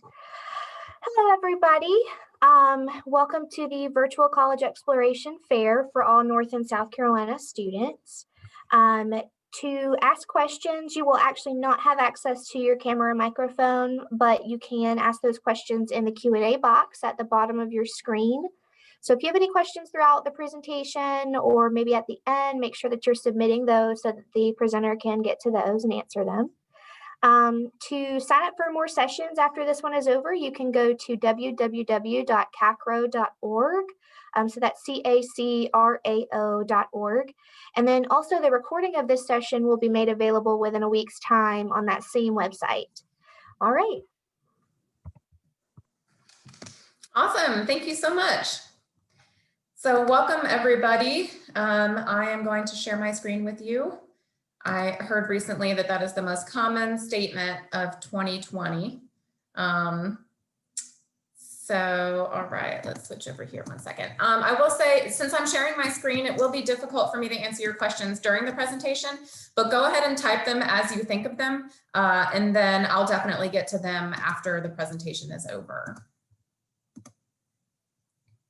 Hello, everybody. Welcome to the Virtual College Exploration Fair for all North and South Carolina students. To ask questions, you will actually not have access to your camera or microphone, but you can ask those questions in the Q&A box at the bottom of your screen. So if you have any questions throughout the presentation or maybe at the end, make sure that you're submitting those so that the presenter can get to those and answer them. To sign up for more sessions after this one is over, you can go to www.cacrao.org. So that's CACRAO.org. And then also the recording of this session will be made available within a week's time on that same website. All right. Awesome. Thank you so much. So welcome, everybody. I am going to share my screen with you. I heard recently that that is the most common statement of 2020. So, all right, let's switch over here one second. I will say, since I'm sharing my screen, it will be difficult for me to answer your questions during the presentation, but go ahead and type them as you think of them, and then I'll definitely get to them after the presentation is over.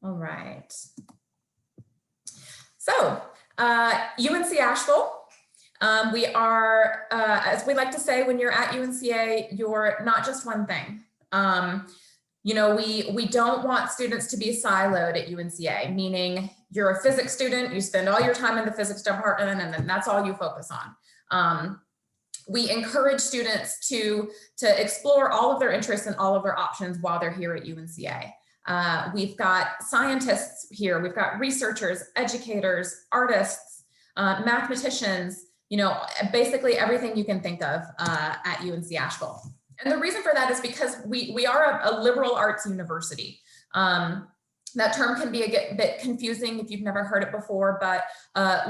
All right. So, UNC Asheville. We are, as we like to say, when you're at UNCA, you're not just one thing. You know, we don't want students to be siloed at UNCA, meaning you're a physics student, you spend all your time in the physics department, and then that's all you focus on. We encourage students to explore all of their interests and all of their options while they're here at UNCA. We've got scientists here, we've got researchers, educators, artists, mathematicians, you know, basically everything you can think of at UNC Asheville. And the reason for that is because we are a liberal arts university. That term can be a bit confusing if you've never heard it before, but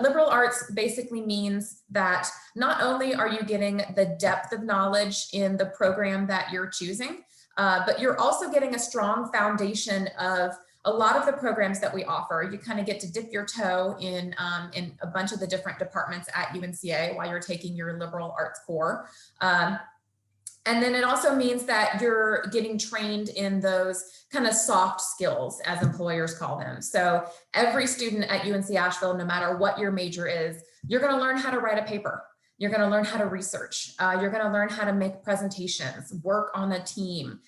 liberal arts basically means that not only are you getting the depth of knowledge in the program that you're choosing, but you're also getting a strong foundation of a lot of the programs that we offer. You kind of get to dip your toe in a bunch of the different departments at UNCA while you're taking your liberal arts core. And then it also means that you're getting trained in those kind of soft skills, as employers call them. So every student at UNC Asheville, no matter what your major is, you're going to learn how to write a paper. You're going to learn how to research. You're going to learn how to make presentations, work on a team,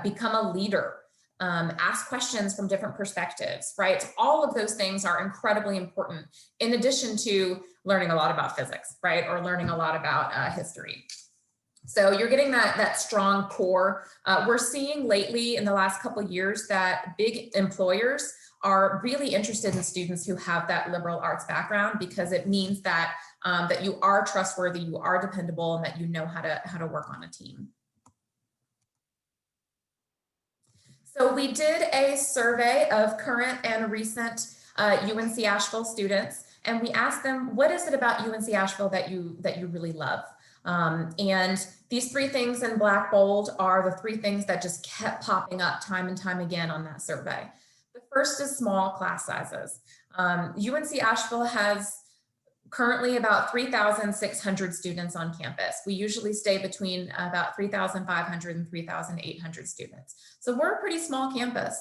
become a leader. Ask questions from different perspectives, right? All of those things are incredibly important in addition to learning a lot about physics, right? Or learning a lot about history. So you're getting that strong core. We're seeing lately in the last couple of years that big employers are really interested in students who have that liberal arts background, because it means that that you are trustworthy, you are dependable, and that you know how to work on a team. So we did a survey of current and recent UNC Asheville students, and we asked them, what is it about UNC Asheville that you really love? And these three things in black bold are the three things that just kept popping up time and time again on that survey. The first is small class sizes. UNC Asheville has currently about 3,600 students on campus. We usually stay between about 3,500 and 3,800 students. So we're a pretty small campus.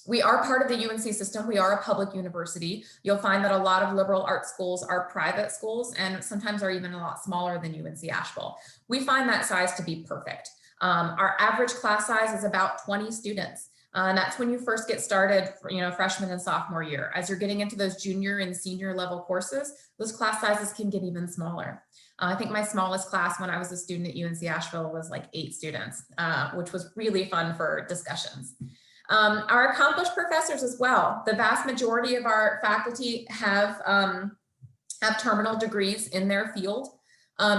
We are part of the UNC system. We are a public university. You'll find that a lot of liberal arts schools are private schools and sometimes are even a lot smaller than UNC Asheville. We find that size to be perfect. Our average class size is about 20 students. And that's when you first get started, you know, freshman and sophomore year. As you're getting into those junior and senior level courses, those class sizes can get even smaller. I think my smallest class when I was a student at UNC Asheville was like 8 students, which was really fun for discussions. Our accomplished professors as well. The vast majority of our faculty have terminal degrees in their field.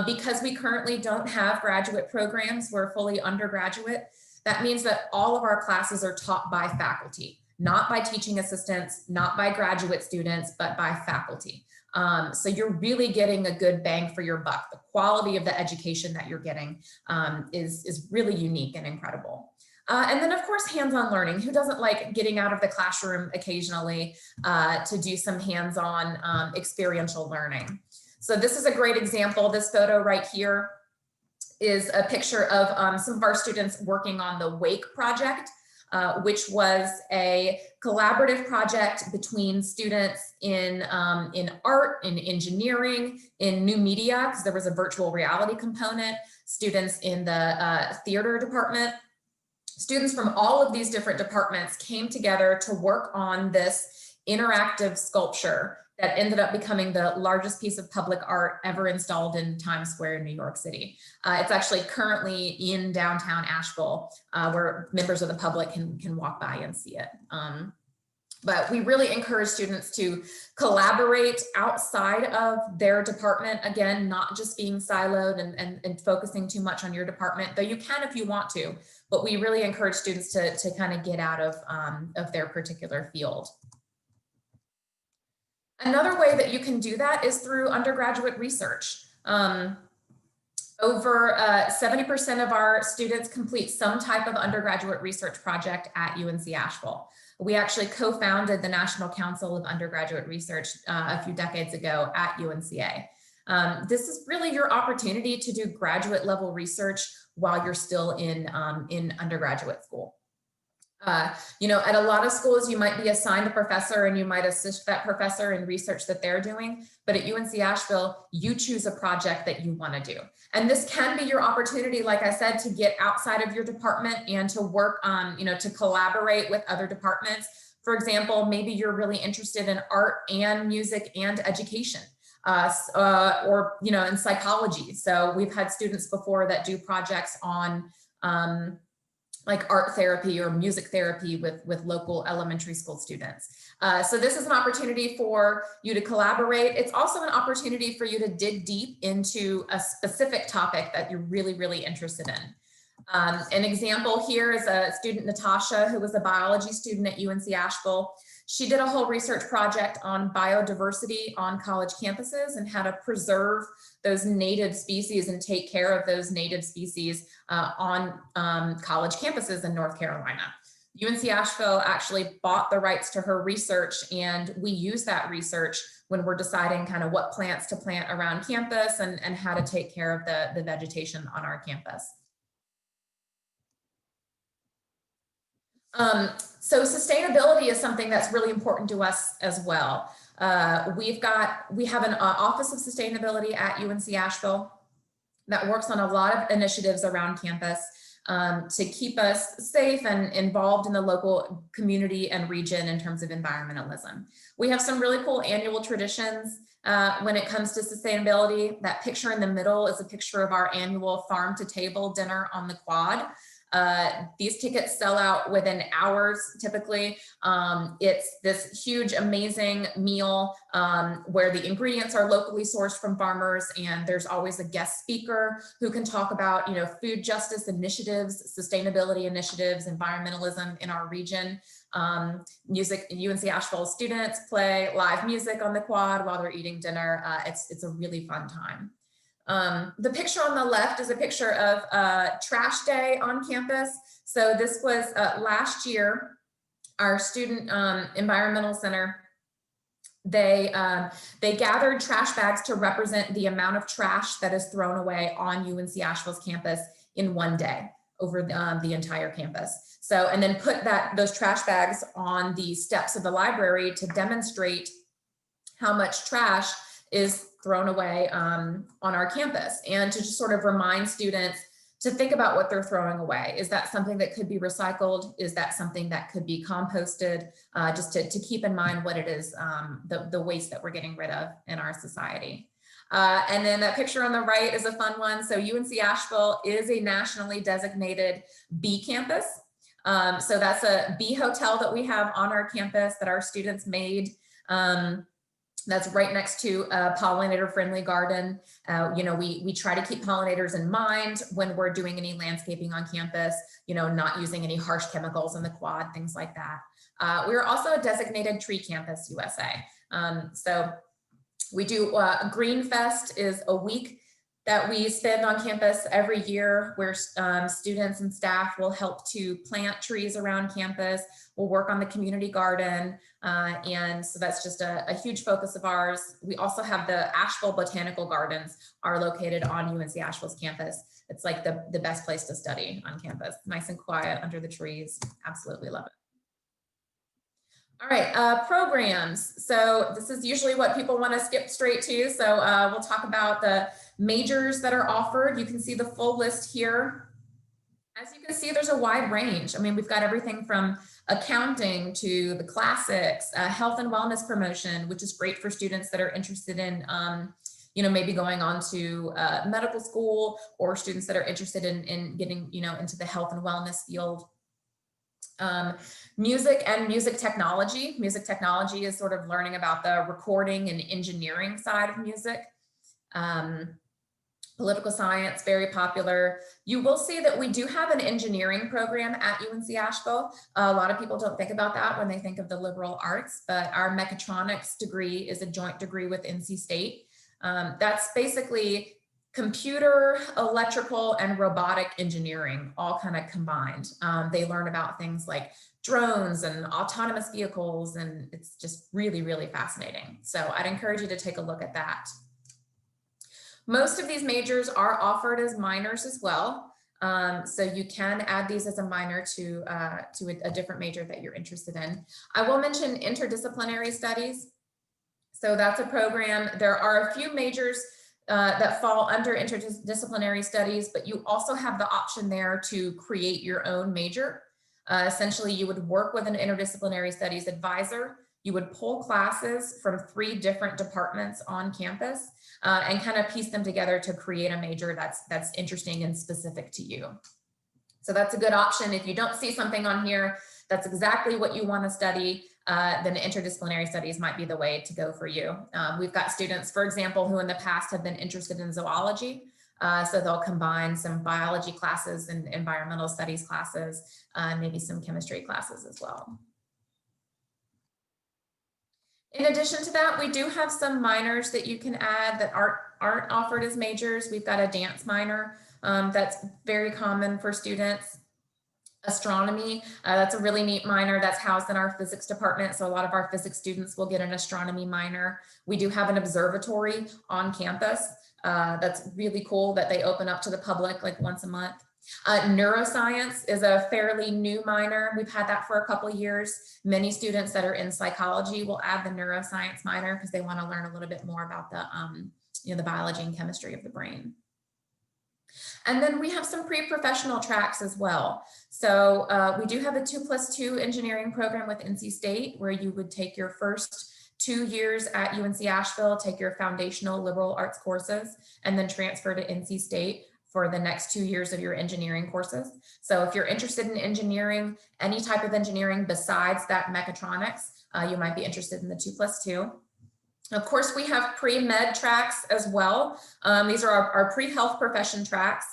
Because we currently don't have graduate programs, we're fully undergraduate. That means that all of our classes are taught by faculty, not by teaching assistants, not by graduate students, but by faculty. So you're really getting a good bang for your buck. The quality of the education that you're getting is really unique and incredible. And then, of course, hands-on learning. Who doesn't like getting out of the classroom occasionally to do some hands-on experiential learning? So this is a great example. This photo right here is a picture of some of our students working on the WAKE project, which was a collaborative project between students in art, in engineering, in new media, because there was a virtual reality component, students in the theater department. Students from all of these different departments came together to work on this interactive sculpture that ended up becoming the largest piece of public art ever installed in Times Square in New York City. It's actually currently in downtown Asheville, where members of the public can walk by and see it. But we really encourage students to collaborate outside of their department. Again, not just being siloed and focusing too much on your department, though you can if you want to, but we really encourage students to kind of get out of their particular field. Another way that you can do that is through undergraduate research. Over 70% of our students complete some type of undergraduate research project at UNC Asheville. We actually co-founded the National Council of Undergraduate Research a few decades ago at UNCA. This is really your opportunity to do graduate level research while you're still in undergraduate school. You know, at a lot of schools, you might be assigned a professor and you might assist that professor in research that they're doing. But at UNC Asheville, you choose a project that you want to do. And this can be your opportunity, like I said, to get outside of your department and to work on, you know, to collaborate with other departments. For example, maybe you're really interested in art and music and education. Or, you know, in psychology. So we've had students before that do projects on like art therapy or music therapy with local elementary school students. So this is an opportunity for you to collaborate. It's also an opportunity for you to dig deep into a specific topic that you're really, really interested in. An example here is a student, Natasha, who was a biology student at UNC Asheville. She did a whole research project on biodiversity on college campuses and how to preserve those native species and take care of those native species on college campuses in North Carolina. UNC Asheville actually bought the rights to her research, and we use that research when we're deciding kind of what plants to plant around campus and how to take care of the vegetation on our campus. So sustainability is something that's really important to us as well. We have an Office of Sustainability at UNC Asheville that works on a lot of initiatives around campus to keep us safe and involved in the local community and region in terms of environmentalism. We have some really cool annual traditions when it comes to sustainability. That picture in the middle is a picture of our annual farm to table dinner on the quad. These tickets sell out within hours, typically. It's this huge, amazing meal where the ingredients are locally sourced from farmers, and there's always a guest speaker who can talk about, you know, food justice initiatives, sustainability initiatives, environmentalism in our region. Music, UNC Asheville students play live music on the quad while they're eating dinner. It's a really fun time. The picture on the left is a picture of trash day on campus. So this was last year, our student environmental center, they gathered trash bags to represent the amount of trash that is thrown away on UNC Asheville's campus in one day over the entire campus. So, and then put those trash bags on the steps of the library to demonstrate how much trash is thrown away on our campus, and to just sort of remind students to think about what they're throwing away. Is that something that could be recycled? Is that something that could be composted? Just to keep in mind what it is, the waste that we're getting rid of in our society. And then that picture on the right is a fun one. So UNC Asheville is a nationally designated bee campus. So that's a bee hotel that we have on our campus that our students made. That's right next to a pollinator-friendly garden. You know, we try to keep pollinators in mind when we're doing any landscaping on campus, you know, not using any harsh chemicals in the quad, things like that. We are also a designated tree campus, USA. So we do Green Fest is a week that we spend on campus every year where students and staff will help to plant trees around campus. We'll work on the community garden. And so that's just a huge focus of ours. We also have the Asheville Botanical Gardens are located on UNC Asheville's campus. It's like the best place to study on campus. Nice and quiet under the trees. Absolutely love it. All right, programs. So this is usually what people want to skip straight to. So we'll talk about the majors that are offered. You can see the full list here. As you can see, there's a wide range. I mean, we've got everything from accounting to the classics, health and wellness promotion, which is great for students that are interested in, maybe going on to medical school, or students that are interested in getting, into the health and wellness field. Music and music technology. Music technology is sort of learning about the recording and engineering side of music. Political science, very popular. You will see that we do have an engineering program at UNC Asheville. A lot of people don't think about that when they think of the liberal arts, but our mechatronics degree is a joint degree with NC State. That's basically computer, electrical, and robotic engineering all kind of combined. They learn about things like drones and autonomous vehicles, and it's just really, really fascinating. So I'd encourage you to take a look at that. Most of these majors are offered as minors as well. So you can add these as a minor to a different major that you're interested in. I will mention interdisciplinary studies. So that's a program. There are a few majors that fall under interdisciplinary studies, but you also have the option there to create your own major. Essentially, you would work with an interdisciplinary studies advisor. You would pull classes from 3 different departments on campus and kind of piece them together to create a major that's interesting and specific to you. So that's a good option. If you don't see something on here that's exactly what you want to study, then interdisciplinary studies might be the way to go for you. We've got students, for example, who in the past have been interested in zoology. So they'll combine some biology classes and environmental studies classes, maybe some chemistry classes as well. In addition to that, we do have some minors that you can add that aren't offered as majors. We've got a dance minor that's very common for students. Astronomy, that's a really neat minor that's housed in our physics department. So a lot of our physics students will get an astronomy minor. We do have an observatory on campus. That's really cool that they open up to the public like once a month. Neuroscience is a fairly new minor. We've had that for a couple of years. Many students that are in psychology will add the neuroscience minor because they want to learn a little bit more about the, the biology and chemistry of the brain. And then we have some pre-professional tracks as well. So we do have a 2+2 engineering program with NC State, where you would take your first 2 years at UNC Asheville, take your foundational liberal arts courses, and then transfer to NC State for the next 2 years of your engineering courses. So if you're interested in engineering, any type of engineering besides that mechatronics, you might be interested in the 2+2. Of course, we have pre-med tracks as well. These are our pre-health profession tracks.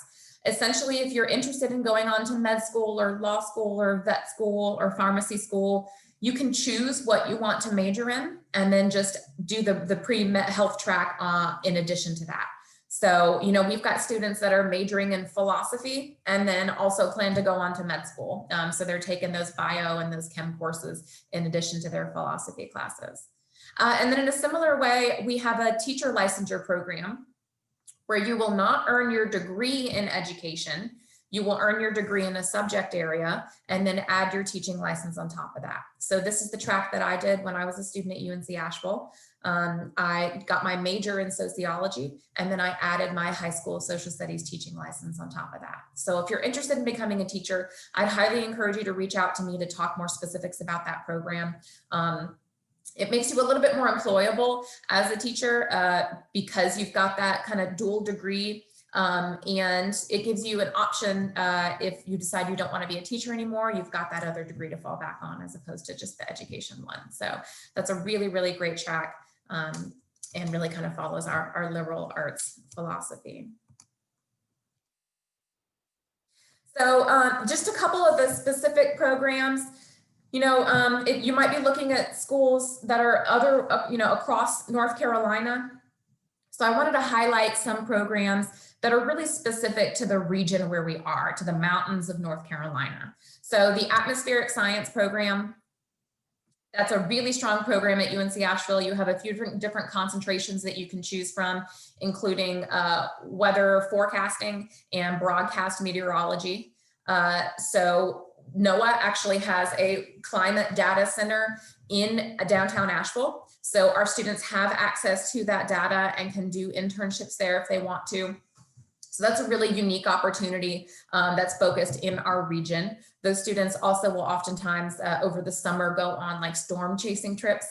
Essentially, if you're interested in going on to med school or law school or vet school or pharmacy school, you can choose what you want to major in and then just do the pre-med health track in addition to that. So, we've got students that are majoring in philosophy and then also plan to go on to med school. So they're taking those bio and those chem courses in addition to their philosophy classes. And then in a similar way, we have a teacher licensure program where you will not earn your degree in education. You will earn your degree in a subject area and then add your teaching license on top of that. So this is the track that I did when I was a student at UNC Asheville. I got my major in sociology, and then I added my high school social studies teaching license on top of that. So if you're interested in becoming a teacher, I'd highly encourage you to reach out to me to talk more specifics about that program. It makes you a little bit more employable as a teacher because you've got that kind of dual degree, and it gives you an option if you decide you don't want to be a teacher anymore, you've got that other degree to fall back on as opposed to just the education one. So that's a really, really great track and really kind of follows our liberal arts philosophy. So just a couple of the specific programs. You might be looking at schools that are across North Carolina. So I wanted to highlight some programs that are really specific to the region where we are, to the mountains of North Carolina. So the atmospheric science program That's a really strong program at UNC Asheville. You have a few different concentrations that you can choose from, including weather forecasting and broadcast meteorology. So NOAA actually has a climate data center in downtown Asheville. So our students have access to that data and can do internships there if they want to. So that's a really unique opportunity that's focused in our region. Those students also will oftentimes over the summer go on like storm chasing trips.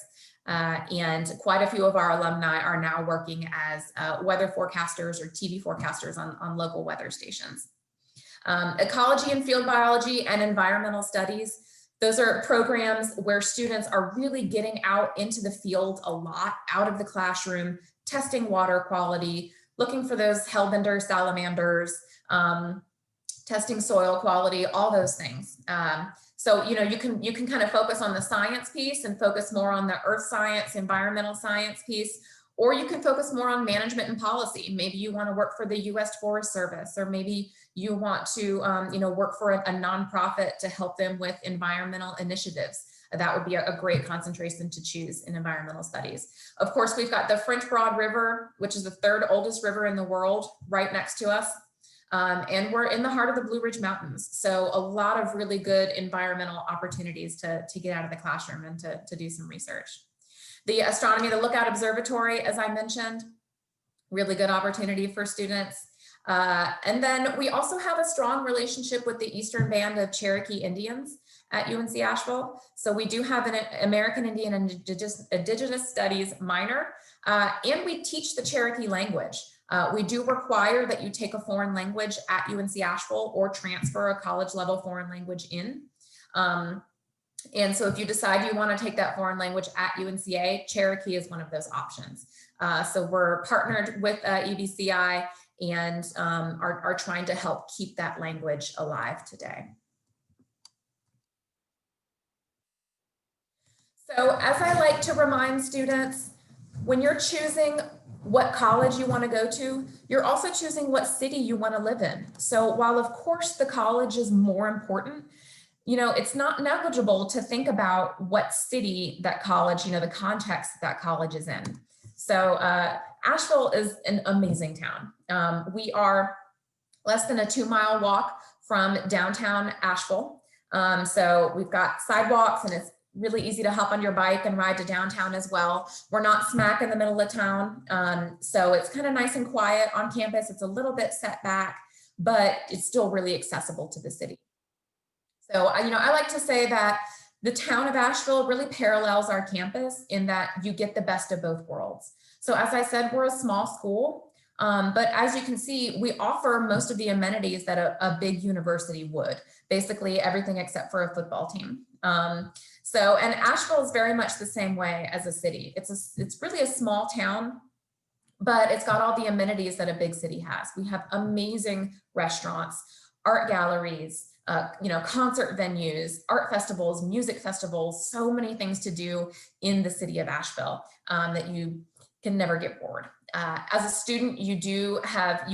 And quite a few of our alumni are now working as weather forecasters or TV forecasters on local weather stations. Ecology and field biology and environmental studies. Those are programs where students are really getting out into the field a lot, out of the classroom, testing water quality, looking for those hellbender salamanders, testing soil quality, all those things. So, you know, you can kind of focus on the science piece and focus more on the earth science, environmental science piece, or you can focus more on management and policy. Maybe you want to work for the U.S. Forest Service, or maybe you want to, you know, work for a nonprofit to help them with environmental initiatives. That would be a great concentration to choose in environmental studies. Of course, we've got the French Broad River, which is the third oldest river in the world, right next to us. And we're in the heart of the Blue Ridge Mountains. So a lot of really good environmental opportunities to get out of the classroom and to do some research. The astronomy, the Lookout Observatory, as I mentioned, really good opportunity for students. And then we also have a strong relationship with the Eastern Band of Cherokee Indians at UNC Asheville. So we do have an American Indian and Indigenous Studies minor, and we teach the Cherokee language. We do require that you take a foreign language at UNC Asheville or transfer a college level foreign language in. And so if you decide you want to take that foreign language at UNCA, Cherokee is one of those options. So we're partnered with EBCI and are trying to help keep that language alive today. So as I like to remind students, when you're choosing what college you want to go to, you're also choosing what city you want to live in. So while of course the college is more important, you know, it's not negligible to think about what city that college, you know, the context that college is in. So Asheville is an amazing town. We are less than a 2-mile walk from downtown Asheville. So we've got sidewalks and it's really easy to hop on your bike and ride to downtown as well. We're not smack in the middle of town. So it's kind of nice and quiet on campus. It's a little bit set back, but it's still really accessible to the city. So, you know, I like to say that the town of Asheville really parallels our campus in that you get the best of both worlds. So as I said, we're a small school, but as you can see, we offer most of the amenities that a big university would, basically everything except for a football team. And Asheville is very much the same way as a city. It's really a small town, but it's got all the amenities that a big city has. We have amazing restaurants, art galleries, you know, concert venues, art festivals, music festivals, so many things to do in the city of Asheville that you can never get bored. As a student, you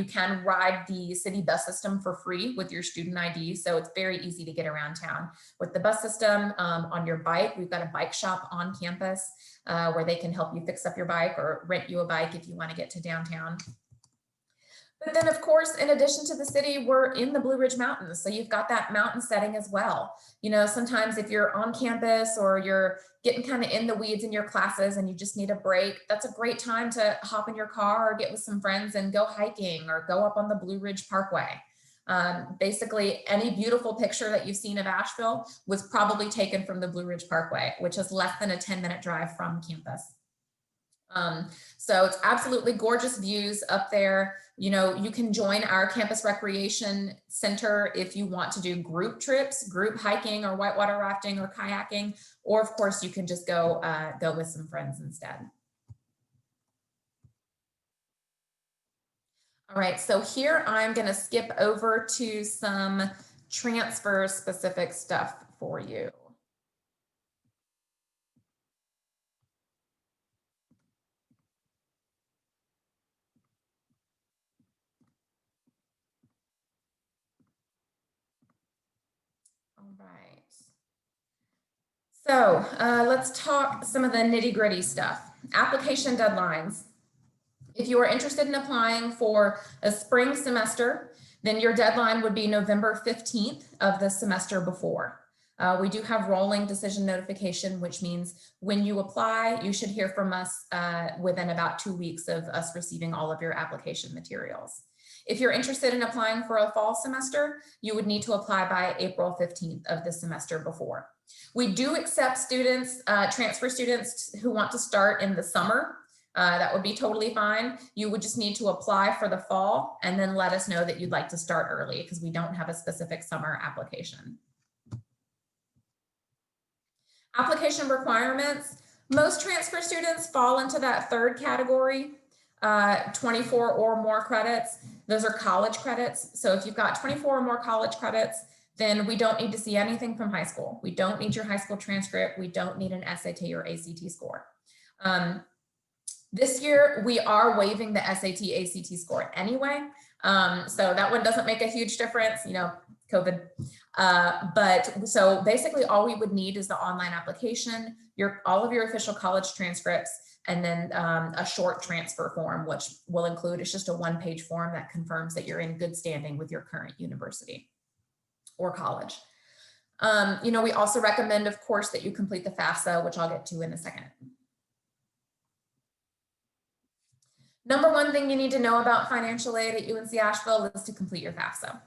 can ride the city bus system for free with your student ID. So it's very easy to get around town with the bus system. On your bike, we've got a bike shop on campus where they can help you fix up your bike or rent you a bike if you want to get to downtown. But then of course, in addition to the city, we're in the Blue Ridge Mountains. So you've got that mountain setting as well. You know, sometimes if you're on campus or you're getting kind of in the weeds in your classes and you just need a break, that's a great time to hop in your car or get with some friends and go hiking or go up on the Blue Ridge Parkway. Basically, any beautiful picture that you've seen of Asheville was probably taken from the Blue Ridge Parkway, which is less than a 10-minute drive from campus. So it's absolutely gorgeous views up there. You know, you can join our campus recreation center if you want to do group trips, group hiking or whitewater rafting or kayaking, or of course you can just go with some friends instead. All right, so here I'm going to skip over to some transfer specific stuff for you. All right. So let's talk some of the nitty-gritty stuff. Application deadlines. If you are interested in applying for a spring semester, then your deadline would be November 15th of the semester before. We do have rolling decision notification, which means when you apply, you should hear from us within about 2 weeks of us receiving all of your application materials. If you're interested in applying for a fall semester, you would need to apply by April 15th of the semester before. We do accept students, transfer students who want to start in the summer. That would be totally fine. You would just need to apply for the fall and then let us know that you'd like to start early because we don't have a specific summer application. Application requirements. Most transfer students fall into that third category, 24 or more credits. Those are college credits. So if you've got 24 or more college credits, then we don't need to see anything from high school. We don't need your high school transcript. We don't need an SAT or ACT score. This year, we are waiving the SAT, ACT score anyway. So that one doesn't make a huge difference, you know, COVID. But so basically all we would need is the online application, all of your official college transcripts, and then a short transfer form, which will include, it's just a one-page form that confirms that you're in good standing with your current university or college. You know, we also recommend, of course, that you complete the FAFSA, which I'll get to in a second. Number one thing you need to know about financial aid at UNC Asheville is to complete your FAFSA.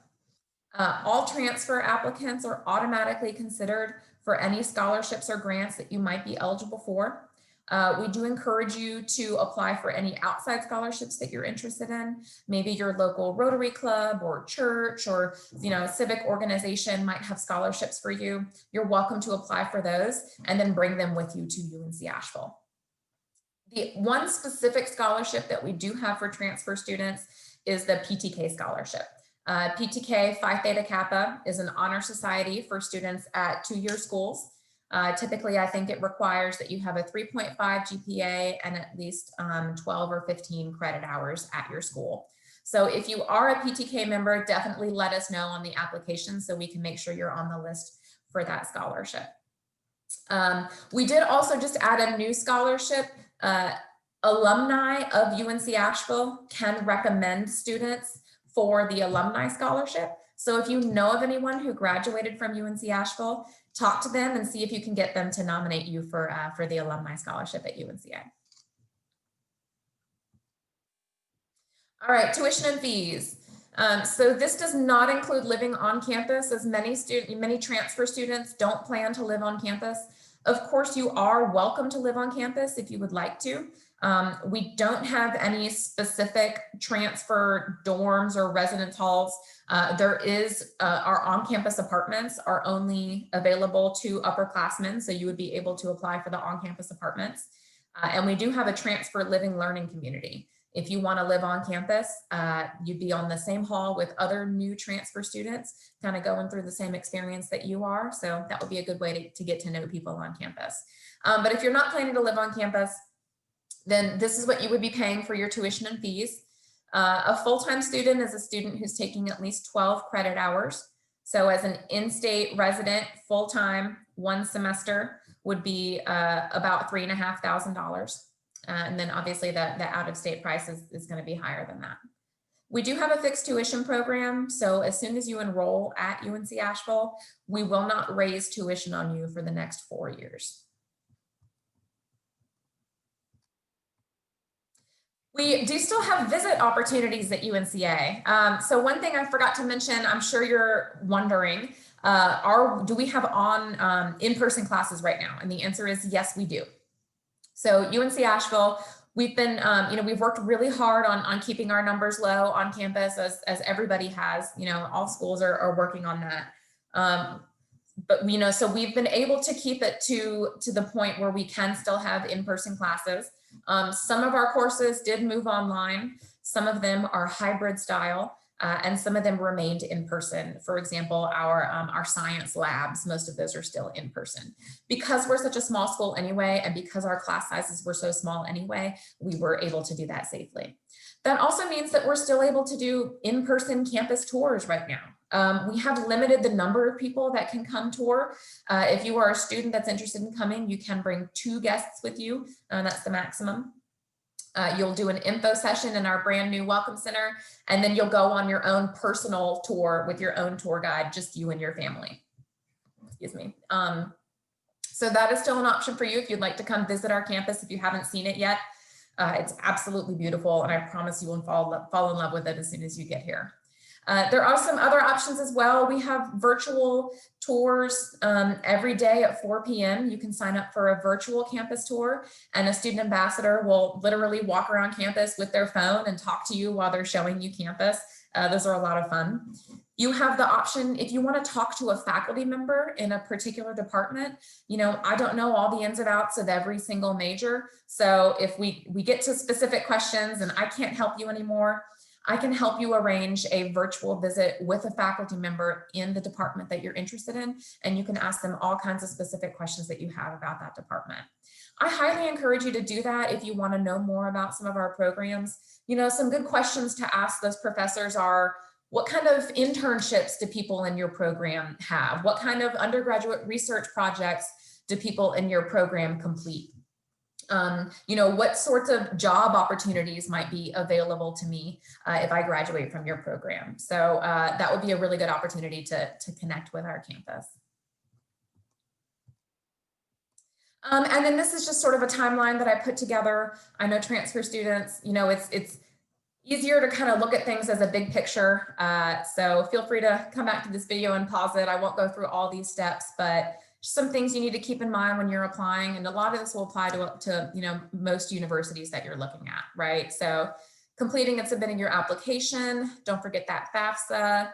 All transfer applicants are automatically considered for any scholarships or grants that you might be eligible for. We do encourage you to apply for any outside scholarships that you're interested in. Maybe your local Rotary Club or church or, you know, civic organization might have scholarships for you. You're welcome to apply for those and then bring them with you to UNC Asheville. The one specific scholarship that we do have for transfer students is the PTK scholarship. PTK Phi Theta Kappa is an honor society for students at two-year schools. Typically, I think it requires that you have a 3.5 GPA and at least 12 or 15 credit hours at your school. So if you are a PTK member, definitely let us know on the application so we can make sure you're on the list for that scholarship. We did also just add a new scholarship. Alumni of UNC Asheville can recommend students for the alumni scholarship. So if you know of anyone who graduated from UNC Asheville, talk to them and see if you can get them to nominate you for the alumni scholarship at UNCA. All right, tuition and fees. So this does not include living on campus, as many transfer students don't plan to live on campus. Of course, you are welcome to live on campus if you would like to. We don't have any specific transfer dorms or residence halls. There is our on-campus apartments are only available to upperclassmen, so you would be able to apply for the on-campus apartments. And we do have a transfer living learning community. If you want to live on campus, you'd be on the same hall with other new transfer students, kind of going through the same experience that you are. So that would be a good way to get to know people on campus. But if you're not planning to live on campus, then this is what you would be paying for your tuition and fees. A full-time student is a student who's taking at least 12 credit hours. So as an in-state resident, full-time, one semester would be about $3,500. And then obviously the out-of-state price is going to be higher than that. We do have a fixed tuition program. So as soon as you enroll at UNC Asheville, we will not raise tuition on you for the next 4 years. We do still have visit opportunities at UNCA. So one thing I forgot to mention, I'm sure you're wondering, do we have on in-person classes right now? And the answer is yes, we do. So UNC Asheville, we've been, we've worked really hard on keeping our numbers low on campus, as everybody has. All schools are working on that. But so we've been able to keep it to the point where we can still have in-person classes. Some of our courses did move online. Some of them are hybrid style. And some of them remained in person. For example, our science labs, most of those are still in person. Because we're such a small school anyway, and because our class sizes were so small anyway, we were able to do that safely. That also means that we're still able to do in-person campus tours right now. We have limited the number of people that can come tour. If you are a student that's interested in coming, you can bring 2 guests with you. That's the maximum. You'll do an info session in our brand new Welcome Center, and then you'll go on your own personal tour with your own tour guide, just you and your family. Excuse me. So that is still an option for you if you'd like to come visit our campus if you haven't seen it yet. It's absolutely beautiful, and I promise you will fall in love with it as soon as you get here. There are some other options as well. We have virtual tours every day at 4 p.m. You can sign up for a virtual campus tour, and a student ambassador will literally walk around campus with their phone and talk to you while they're showing you campus. Those are a lot of fun. You have the option, if you want to talk to a faculty member in a particular department, you know, I don't know all the ins and outs of every single major. So if we get to specific questions and I can't help you anymore, I can help you arrange a virtual visit with a faculty member in the department that you're interested in, and you can ask them all kinds of specific questions that you have about that department. I highly encourage you to do that if you want to know more about some of our programs. You know, some good questions to ask those professors are, what kind of internships do people in your program have? What kind of undergraduate research projects do people in your program complete? You know, what sorts of job opportunities might be available to me if I graduate from your program? So that would be a really good opportunity to connect with our campus. And then this is just sort of a timeline that I put together. I know transfer students, you know, it's easier to kind of look at things as a big picture. So feel free to come back to this video and pause it. I won't go through all these steps, but some things you need to keep in mind when you're applying. And a lot of this will apply to you know, most universities that you're looking at, right? So completing and submitting your application. Don't forget that FAFSA.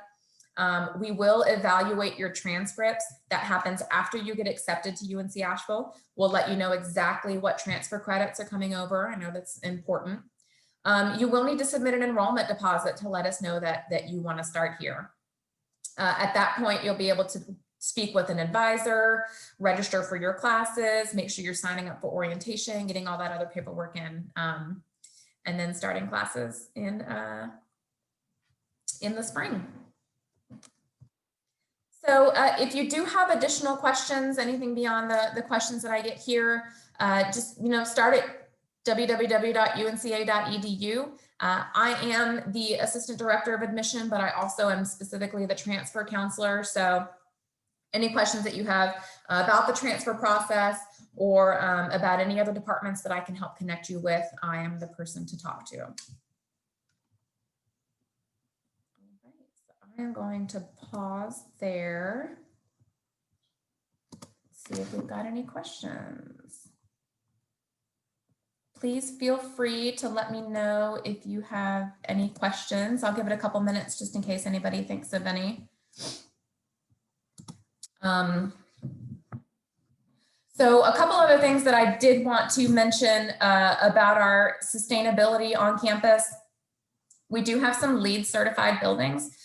We will evaluate your transcripts. That happens after you get accepted to UNC Asheville. We'll let you know exactly what transfer credits are coming over. I know that's important. You will need to submit an enrollment deposit to let us know that you want to start here. At that point, you'll be able to speak with an advisor, register for your classes, make sure you're signing up for orientation, getting all that other paperwork in, and then starting classes in the spring. So if you do have additional questions, anything beyond the questions that I get here, just, you know, start at www.unca.edu. I am the assistant director of admission, but I also am specifically the transfer counselor. So any questions that you have about the transfer process or about any other departments that I can help connect you with, I am the person to talk to. All right, so I am going to pause there. Let's see if we've got any questions. Please feel free to let me know if you have any questions. I'll give it a couple minutes just in case anybody thinks of any. So a couple other things that I did want to mention about our sustainability on campus. We do have some LEED certified buildings,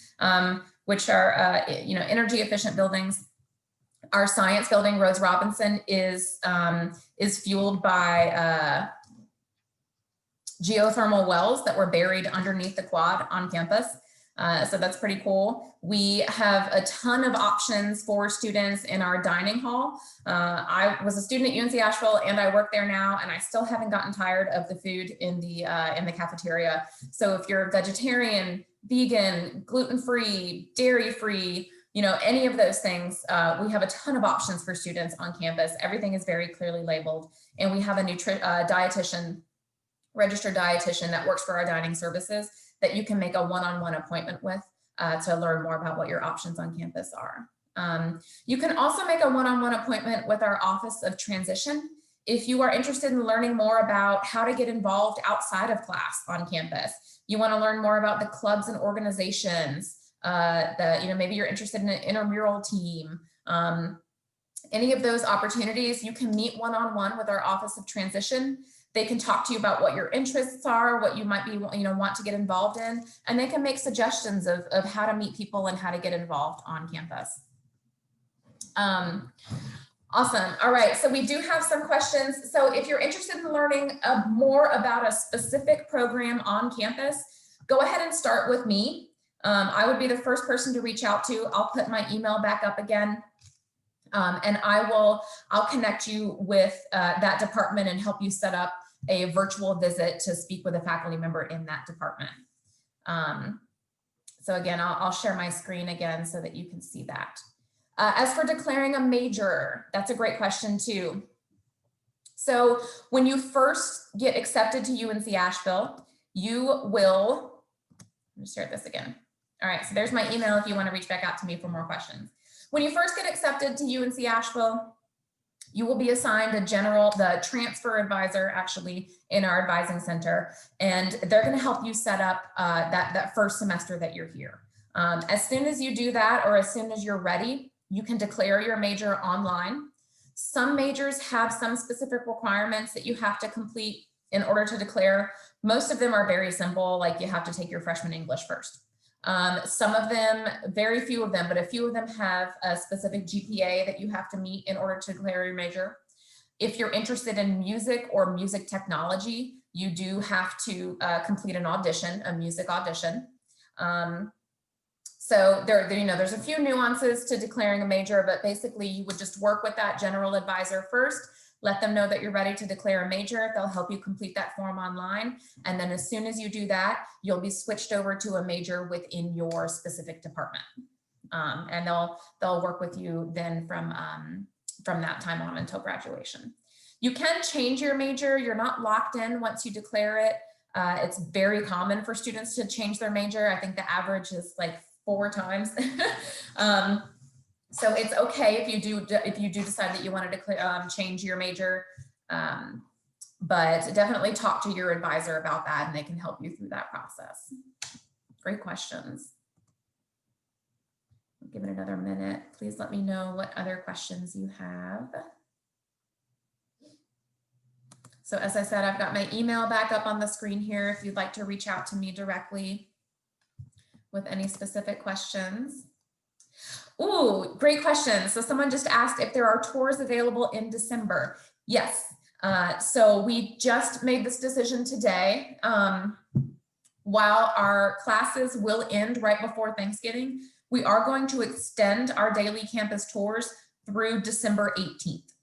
which are you know, energy efficient buildings. Our science building, Rose Robinson, is fueled by geothermal wells that were buried underneath the quad on campus. So that's pretty cool. We have a ton of options for students in our dining hall. I was a student at UNC Asheville and I work there now, and I still haven't gotten tired of the food in the cafeteria. So if you're vegetarian, vegan, gluten-free, dairy-free, you know, any of those things, we have a ton of options for students on campus. Everything is very clearly labeled, and we have a dietitian, registered dietitian that works for our dining services that you can make a one-on-one appointment with to learn more about what your options on campus are. You can also make a one-on-one appointment with our Office of Transition if you are interested in learning more about how to get involved outside of class on campus. You want to learn more about the clubs and organizations, you know, maybe you're interested in an intramural team. Any of those opportunities, you can meet one-on-one with our Office of Transition. They can talk to you about what your interests are, what you might be, you know, want to get involved in, and they can make suggestions of how to meet people and how to get involved on campus. Awesome. All right, so we do have some questions. So if you're interested in learning more about a specific program on campus, go ahead and start with me. I would be the first person to reach out to. I'll put my email back up again. And I'll connect you with that department and help you set up a virtual visit to speak with a faculty member in that department. So again, I'll share my screen again so that you can see that. As for declaring a major, that's a great question too. So when you first get accepted to UNC Asheville, you will, let me share this again. All right, so there's my email if you want to reach back out to me for more questions. When you first get accepted to UNC Asheville, you will be assigned the transfer advisor actually in our advising center, and they're going to help you set up that first semester that you're here. As soon as you do that, or as soon as you're ready, you can declare your major online. Some majors have some specific requirements that you have to complete in order to declare. Most of them are very simple, like you have to take your freshman English first. Some of them, very few of them, but a few of them have a specific GPA that you have to meet in order to declare your major. If you're interested in music or music technology, you do have to complete an audition, a music audition. So there's a few nuances to declaring a major, but basically you would just work with that general advisor first, let them know that you're ready to declare a major. They'll help you complete that form online. And then as soon as you do that, you'll be switched over to a major within your specific department. And they'll work with you then from that time on until graduation. You can change your major. You're not locked in once you declare it. It's very common for students to change their major. I think the average is like 4 times. So it's okay if you do decide that you wanted to change your major, but definitely talk to your advisor about that and they can help you through that process. Great questions. I'll give it another minute. Please let me know what other questions you have. So as I said, I've got my email back up on the screen here if you'd like to reach out to me directly with any specific questions. Ooh, great question. So someone just asked if there are tours available in December. Yes. So we just made this decision today. While our classes will end right before Thanksgiving, we are going to extend our daily campus tours through December 18th.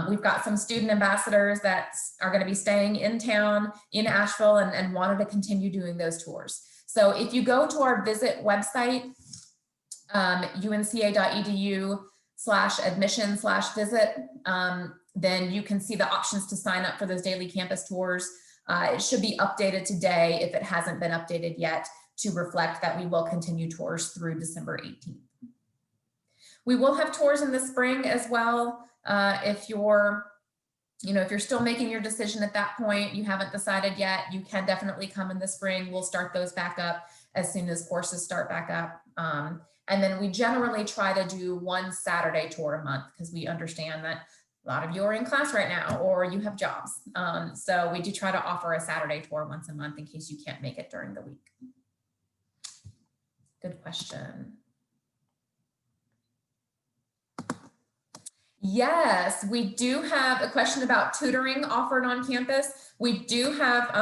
We've got some student ambassadors that are going to be staying in town in Asheville and wanted to continue doing those tours. So if you go to our visit website, unca.edu/admission/visit, then you can see the options to sign up for those daily campus tours. It should be updated today if it hasn't been updated yet to reflect that we will continue tours through December 18th. We will have tours in the spring as well. If you're still making your decision at that point, you haven't decided yet, you can definitely come in the spring. We'll start those back up as soon as courses start back up. And then we generally try to do 1 Saturday tour a month because we understand that a lot of you are in class right now or you have jobs. So we do try to offer a Saturday tour once a month in case you can't make it during the week. Good question. Yes, we do have a question about tutoring offered on campus. We do have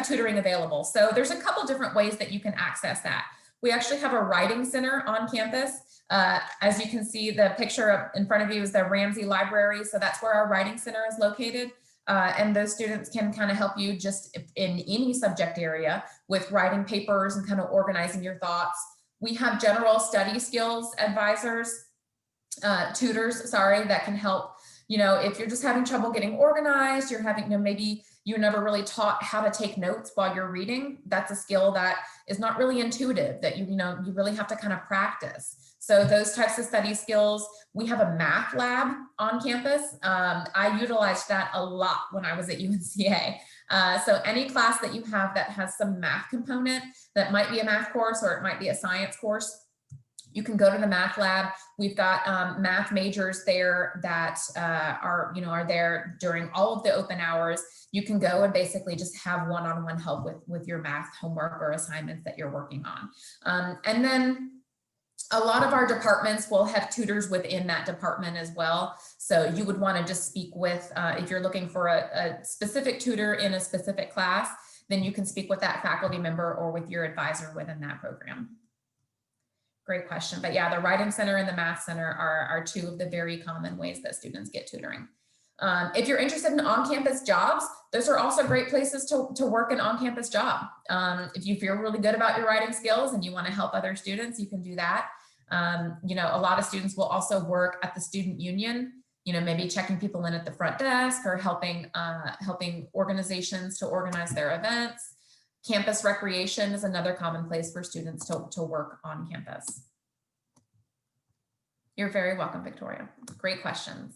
tutoring available. So there's a couple different ways that you can access that. We actually have a writing center on campus. As you can see, the picture up in front of you is the Ramsey Library. So that's where our writing center is located. And those students can kind of help you just in any subject area with writing papers and kind of organizing your thoughts. We have general study skills advisors, tutors, sorry, that can help, if you're just having trouble getting organized, you're having, maybe you never really taught how to take notes while you're reading. That's a skill that is not really intuitive, that you really have to kind of practice. So those types of study skills, we have a math lab on campus. I utilized that a lot when I was at UNCA. So any class that you have that has some math component, that might be a math course or it might be a science course, you can go to the math lab. We've got math majors there that are there during all of the open hours. You can go and basically just have one-on-one help with your math homework or assignments that you're working on. And then a lot of our departments will have tutors within that department as well. So you would want to just speak with, if you're looking for a specific tutor in a specific class, then you can speak with that faculty member or with your advisor within that program. Great question. But yeah, the Writing Center and the Math Center are two of the very common ways that students get tutoring. If you're interested in on-campus jobs, those are also great places to work an on-campus job. If you feel really good about your writing skills and you want to help other students, you can do that. You know, a lot of students will also work at the student union, you know, maybe checking people in at the front desk or helping organizations to organize their events. Campus recreation is another common place for students to work on campus. You're very welcome, Victoria. Great questions.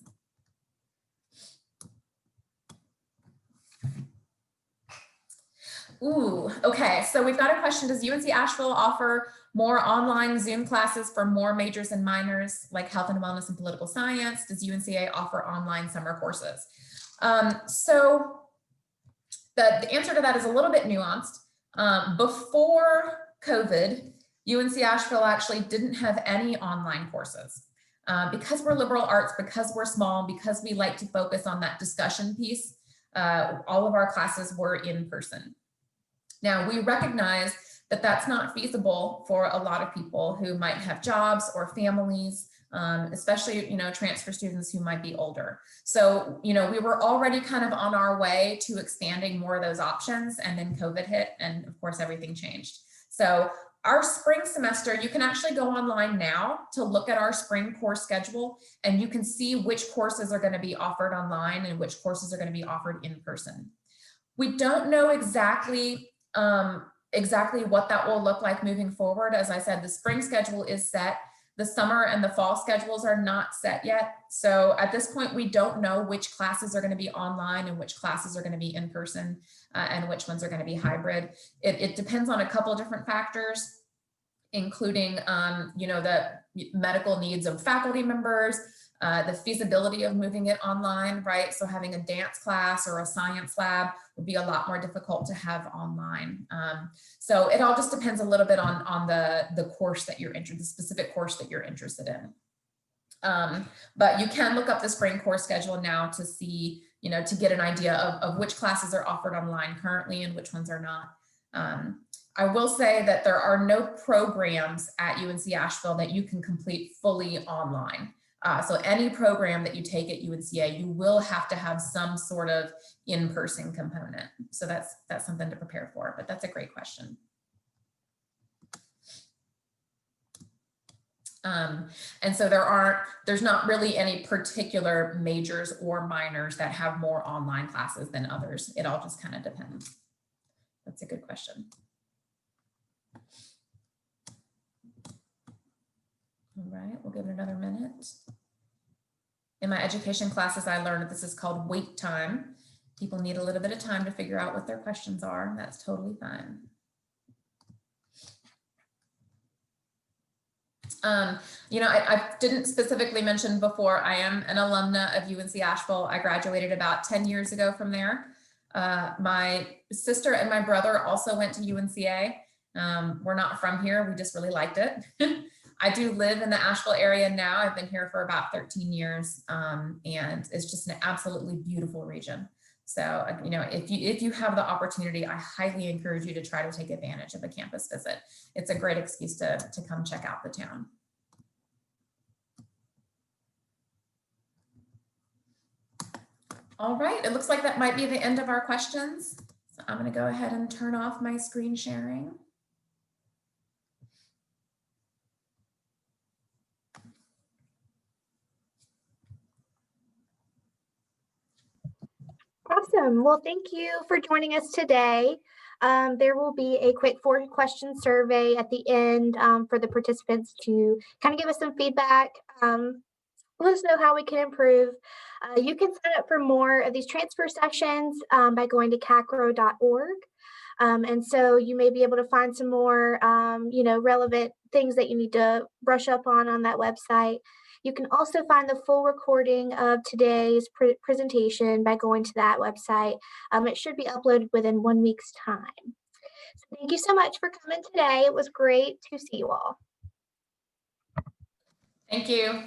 Ooh, okay, so we've got a question. Does UNC Asheville offer more online Zoom classes for more majors and minors like health and wellness and political science? Does UNCA offer online summer courses? So the answer to that is a little bit nuanced. Before COVID, UNC Asheville actually didn't have any online courses. Because we're liberal arts, because we're small, because we like to focus on that discussion piece, all of our classes were in person. Now, we recognize that that's not feasible for a lot of people who might have jobs or families, especially, you know, transfer students who might be older. So, you know, we were already kind of on our way to expanding more of those options, and then COVID hit, and of course, everything changed. So our spring semester, you can actually go online now to look at our spring course schedule, and you can see which courses are going to be offered online and which courses are going to be offered in person. We don't know exactly what that will look like moving forward. As I said, the spring schedule is set. The summer and the fall schedules are not set yet. So at this point, we don't know which classes are going to be online and which classes are going to be in person and which ones are going to be hybrid. It depends on a couple of different factors, including, you know, the medical needs of faculty members, the feasibility of moving it online, right? So having a dance class or a science lab would be a lot more difficult to have online. So it all just depends a little bit on the course that you're interested, the specific course that you're interested in. But you can look up the spring course schedule now to see, you know, to get an idea of which classes are offered online currently and which ones are not. I will say that there are no programs at UNC Asheville that you can complete fully online. So any program that you take at UNCA, you will have to have some sort of in-person component. So that's something to prepare for, but that's a great question. And so there's not really any particular majors or minors that have more online classes than others. It all just kind of depends. That's a good question. All right, we'll give it another minute. In my education classes, I learned that this is called wait time. People need a little bit of time to figure out what their questions are, and that's totally fine. You know, I didn't specifically mention before, I am an alumna of UNC Asheville. I graduated about 10 years ago from there. My sister and my brother also went to UNCA. We're not from here, we just really liked it. I do live in the Asheville area now. I've been here for about 13 years, and it's just an absolutely beautiful region. So, you know, if you have the opportunity, I highly encourage you to try to take advantage of a campus visit. It's a great excuse to come check out the town. All right, it looks like that might be the end of our questions. So I'm going to go ahead and turn off my screen sharing. Awesome. Well, thank you for joining us today. There will be a quick 4-question survey at the end for the participants to kind of give us some feedback. Let us know how we can improve. You can sign up for more of these transfer sessions by going to CACRAO.org. And so you may be able to find some more, you know, relevant things that you need to brush up on that website. You can also find the full recording of today's presentation by going to that website. It should be uploaded within 1 week's time. So thank you so much for coming today. It was great to see you all. Thank you.